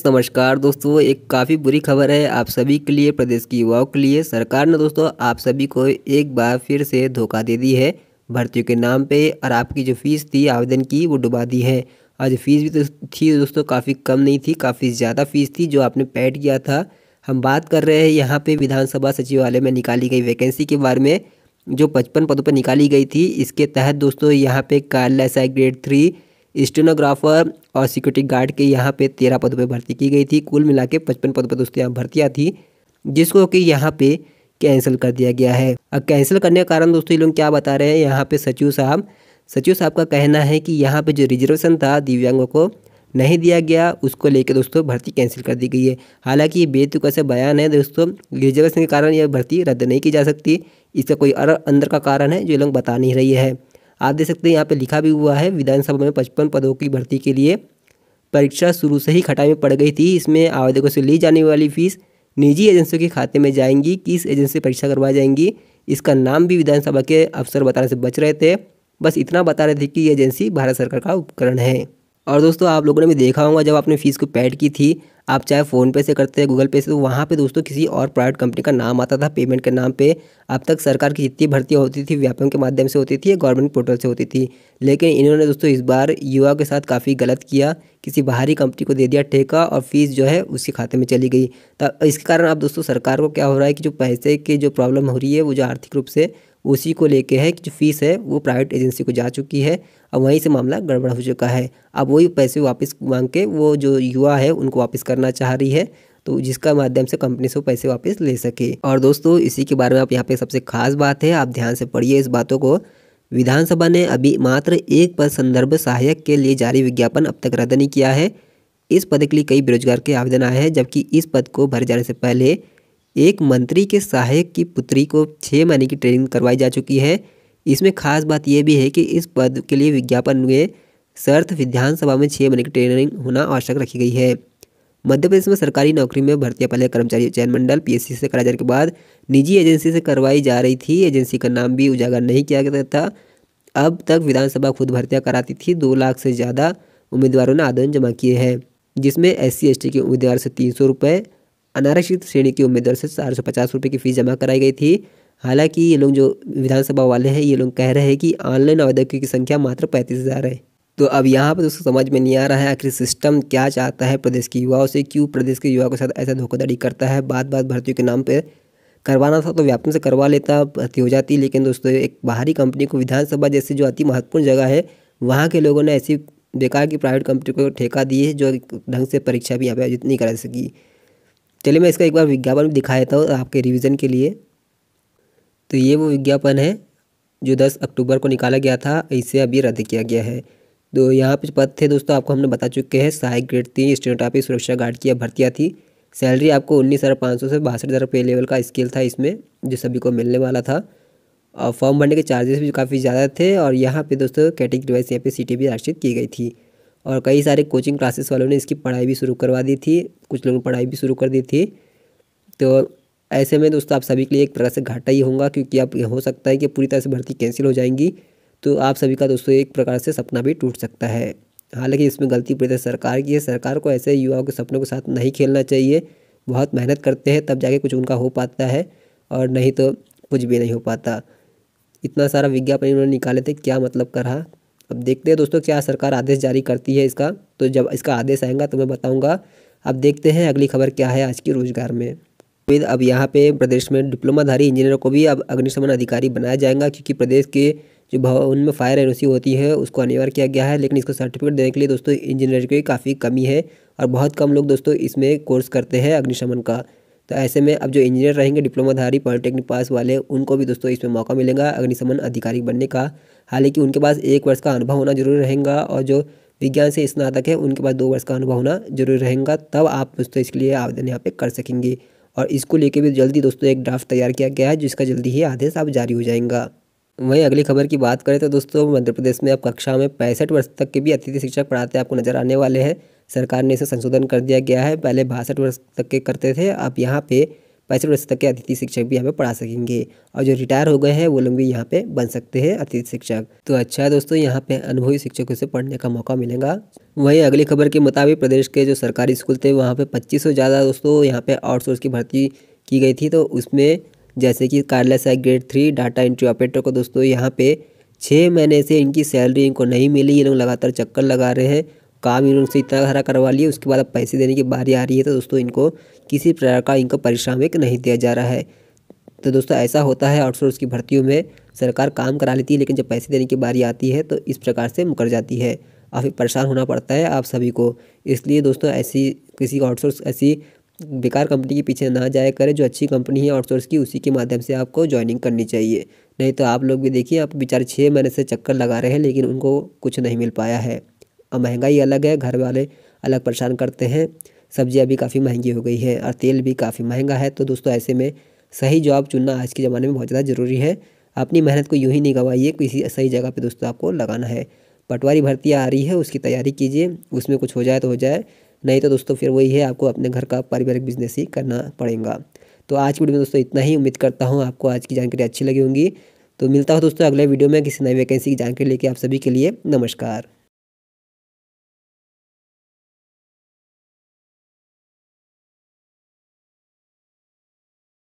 Yes नमस्कार दोस्तों, एक काफ़ी बुरी खबर है आप सभी के लिए, प्रदेश की युवाओं के लिए। सरकार ने दोस्तों आप सभी को एक बार फिर से धोखा दे दी है भर्तियों के नाम पे, और आपकी जो फीस थी आवेदन की वो डुबा दी है। आज फीस भी तो थी दोस्तों, काफ़ी कम नहीं थी, काफ़ी ज़्यादा फीस थी जो आपने पेड किया था। हम बात कर रहे हैं यहाँ पे विधानसभा सचिवालय में निकाली गई वैकेंसी के बारे में, जो 55 पदों पर निकाली गई थी। इसके तहत दोस्तों यहाँ पे कार्यालय सहायक ग्रेड 3, स्टेनोग्राफर और सिक्योरिटी गार्ड के यहाँ पे 13 पदों पे भर्ती की गई थी। कुल मिला के 55 पदों पर दोस्तों यहाँ भर्तियाँ थी, जिसको कि यहाँ पे कैंसिल कर दिया गया है। अब कैंसिल करने का कारण दोस्तों ये लोग क्या बता रहे हैं, यहाँ पे सचिव साहब का कहना है कि यहाँ पे जो रिजर्वेशन था दिव्यांगों को नहीं दिया गया, उसको लेकर दोस्तों भर्ती कैंसिल कर दी गई है। हालांकि ये बेतुका से बयान है दोस्तों, रिजर्वेशन के कारण यह भर्ती रद्द नहीं की जा सकती। इसका कोई अंदर का कारण है जो ये लोग बता नहीं रही है। आप देख सकते हैं यहाँ पे लिखा भी हुआ है, विधानसभा में 55 पदों की भर्ती के लिए परीक्षा शुरू से ही खटाई में पड़ गई थी। इसमें आवेदकों से ली जाने वाली फीस निजी एजेंसियों के खाते में जाएंगी। किस एजेंसी से परीक्षा करवाई जाएंगी इसका नाम भी विधानसभा के अफसर बताने से बच रहे थे। बस इतना बता रहे थे कि ये एजेंसी भारत सरकार का उपकरण है। और दोस्तों आप लोगों ने भी देखा होगा, जब आपने फीस को पेड की थी, आप चाहे फ़ोनपे से करते हैं, गूगल पे से, तो वहाँ पे दोस्तों किसी और प्राइवेट कंपनी का नाम आता था पेमेंट के नाम पे। अब तक सरकार की जितनी भर्तियाँ होती थी व्यापम के माध्यम से होती थी या गवर्नमेंट पोर्टल से होती थी। लेकिन इन्होंने दोस्तों इस बार युवा के साथ काफ़ी गलत किया, किसी बाहरी कंपनी को दे दिया ठेका और फीस जो है उसके खाते में चली गई। तब इसके कारण अब दोस्तों सरकार को क्या हो रहा है कि जो पैसे की जो प्रॉब्लम हो रही है, वो जो आर्थिक रूप से उसी को लेके है कि जो फीस है वो प्राइवेट एजेंसी को जा चुकी है और वहीं से मामला गड़बड़ हो चुका है। अब वही पैसे वापस मांग के वो जो युवा है उनको वापस करना चाह रही है, तो जिसका माध्यम से कंपनी से वो पैसे वापस ले सके। और दोस्तों इसी के बारे में आप यहाँ पे सबसे खास बात है, आप ध्यान से पढ़िए इस बातों को। विधानसभा ने अभी मात्र एक पद संदर्भ सहायक के लिए जारी विज्ञापन अब तक रद्द नहीं किया है। इस पद के लिए कई बेरोजगार के आवेदन आए हैं, जबकि इस पद को भरे जाने से पहले एक मंत्री के सहायक की पुत्री को 6 महीने की ट्रेनिंग करवाई जा चुकी है। इसमें खास बात यह भी है कि इस पद के लिए विज्ञापन में शर्त विधानसभा में 6 महीने की ट्रेनिंग होना आवश्यक रखी गई है। मध्य प्रदेश में सरकारी नौकरी में भर्तियां पहले कर्मचारी चयन मंडल पीएससी से कराए जाने के बाद निजी एजेंसी से करवाई जा रही थी। एजेंसी का नाम भी उजागर नहीं किया गया था। अब तक विधानसभा खुद भर्तियां कराती थी। 2 लाख से ज़्यादा उम्मीदवारों ने आवेदन जमा किए हैं, जिसमें SC ST के उम्मीदवार से 300 रुपये, अनारक्षित श्रेणी के उम्मीदवार से 450 रुपये की फीस जमा कराई गई थी। हालांकि ये लोग जो विधानसभा वाले हैं ये लोग कह रहे हैं कि ऑनलाइन आवेदकों की संख्या मात्र 35,000 है। तो अब यहाँ पर दोस्तों समझ में नहीं आ रहा है आखिर सिस्टम क्या चाहता है प्रदेश के युवाओं से, क्यों प्रदेश के युवाओं के साथ ऐसा धोखाधड़ी करता है। बात बात भर्तियों के नाम पे करवाना था तो व्यापम से करवा लेता, भर्ती हो जाती। लेकिन दोस्तों एक बाहरी कंपनी को विधानसभा जैसे जो अति महत्वपूर्ण जगह है वहाँ के लोगों ने ऐसी बेकार की प्राइवेट कंपनी को ठेका दी है जो ढंग से परीक्षा भी यहाँ पे आयोजित नहीं करा सकी। चलिए मैं इसका एक बार विज्ञापन भी दिखा देता हूँ आपके रिवीजन के लिए। तो ये वो विज्ञापन है जो 10 अक्टूबर को निकाला गया था, इसे अभी रद्द किया गया है। तो यहाँ पे पद थे दोस्तों आपको हमने बता चुके हैं, सहायक ग्रेड 3 स्टेनोग्राफी सुरक्षा गार्ड की भर्तियाँ थी। सैलरी आपको 19,500 से 62,000 पे लेवल का स्केल था इसमें, जो सभी को मिलने वाला था। और फॉर्म भरने के चार्जेस भी काफ़ी ज़्यादा थे। और यहाँ पे दोस्तों कैटेगरी वाइज यहाँ पे सीटें भी आरक्षित की गई थी। और कई सारे कोचिंग क्लासेस वालों ने इसकी पढ़ाई भी शुरू करवा दी थी, कुछ लोगों ने पढ़ाई भी शुरू कर दी थी। तो ऐसे में दोस्तों आप सभी के लिए एक प्रकार से घाटा ही होगा, क्योंकि अब हो सकता है कि पूरी तरह से भर्ती कैंसिल हो जाएंगी। तो आप सभी का दोस्तों एक प्रकार से सपना भी टूट सकता है। हालांकि इसमें गलती पूरी तरह सरकार की है। सरकार को ऐसे युवाओं के सपनों के साथ नहीं खेलना चाहिए। बहुत मेहनत करते हैं तब जाके कुछ उनका हो पाता है, और नहीं तो कुछ भी नहीं हो पाता। इतना सारा विज्ञापन इन्होंने निकाले थे, क्या मतलब का रहा। अब देखते हैं दोस्तों क्या सरकार आदेश जारी करती है इसका। तो जब इसका आदेश आएगा तो मैं बताऊँगा। अब देखते हैं अगली खबर क्या है आज की रोजगार में। अब यहाँ पे प्रदेश में डिप्लोमाधारी इंजीनियरों को भी अब अग्निशमन अधिकारी बनाया जाएगा, क्योंकि प्रदेश के जो भवन में फायर एनओसी होती है उसको अनिवार्य किया गया है। लेकिन इसको सर्टिफिकेट देने के लिए दोस्तों इंजीनियर की काफ़ी कमी है, और बहुत कम लोग दोस्तों इसमें कोर्स करते हैं अग्निशमन का। तो ऐसे में अब जो इंजीनियर रहेंगे डिप्लोमाधारी पॉलिटेक्निक पास वाले, उनको भी दोस्तों इसमें मौका मिलेगा अग्निशमन अधिकारी बनने का। हालांकि उनके पास 1 वर्ष का अनुभव होना जरूरी रहेगा, और जो विज्ञान से स्नातक है उनके पास 2 वर्ष का अनुभव होना जरूरी रहेगा, तब आप दोस्तों इसके लिए आवेदन यहाँ पे कर सकेंगे। और इसको लेके भी जल्दी दोस्तों एक ड्राफ्ट तैयार किया गया है, जिसका जल्दी ही आदेश अब जारी हो जाएगा। वहीं अगली खबर की बात करें तो दोस्तों मध्य प्रदेश में अब कक्षा में 65 वर्ष तक के भी अतिथि शिक्षक पढ़ाते आपको नजर आने वाले हैं। सरकार ने इसे संशोधन कर दिया गया है। पहले 62 वर्ष तक के करते थे, अब यहाँ पे 65 वर्ष तक के अतिथि शिक्षक भी यहाँ पे पढ़ा सकेंगे। और जो रिटायर हो गए हैं वो लोग भी यहाँ पे बन सकते हैं अतिथि शिक्षक। तो अच्छा है दोस्तों, यहाँ पे अनुभवी शिक्षकों से पढ़ने का मौका मिलेगा। वहीं अगली खबर के मुताबिक प्रदेश के जो सरकारी स्कूल थे वहाँ पे 2500 से ज़्यादा दोस्तों यहाँ पे आउटसोर्स की भर्ती की गई थी। तो उसमें जैसे कि कार्यालय सहायक ग्रेड 3 डाटा एंट्री ऑपरेटर को दोस्तों यहाँ पे 6 महीने से इनकी सैलरी इनको नहीं मिली। ये लोग लगातार चक्कर लगा रहे हैं, काम इन लोग से इतना सारा करवा लिए, उसके बाद अब पैसे देने की बारी आ रही है तो दोस्तों इनको किसी प्रकार का इनको पारिश्रमिक नहीं दिया जा रहा है। तो दोस्तों ऐसा होता है आउटसोर्स की भर्तियों में, सरकार काम करा लेती है लेकिन जब पैसे देने की बारी आती है तो इस प्रकार से मुकर जाती है और फिर परेशान होना पड़ता है आप सभी को। इसलिए दोस्तों ऐसी किसी आउटसोर्स ऐसी बेकार कंपनी के पीछे ना जाया करें। जो अच्छी कंपनी है आउटसोर्स की उसी के माध्यम से आपको ज्वाइनिंग करनी चाहिए। नहीं तो आप लोग भी देखिए, आप बेचारे 6 महीने से चक्कर लगा रहे हैं लेकिन उनको कुछ नहीं मिल पाया है। और महंगाई अलग है, घर वाले अलग परेशान करते हैं, सब्जियां भी काफ़ी महंगी हो गई है और तेल भी काफ़ी महंगा है। तो दोस्तों ऐसे में सही जॉब चुनना आज के ज़माने में बहुत ज़्यादा ज़रूरी है। अपनी मेहनत को यूँ ही नहीं गंवाइए, किसी सही जगह पे दोस्तों आपको लगाना है। पटवारी भर्ती आ रही है, उसकी तैयारी कीजिए, उसमें कुछ हो जाए तो हो जाए, नहीं तो दोस्तों फिर वही है, आपको अपने घर का पारिवारिक बिजनेस ही करना पड़ेगा। तो आज की वीडियो में दोस्तों इतना ही। उम्मीद करता हूँ आपको आज की जानकारी अच्छी लगी होंगी। तो मिलता हूँ दोस्तों अगले वीडियो में किसी नई वैकेंसी की जानकारी लेके आप सभी के लिए। नमस्कार।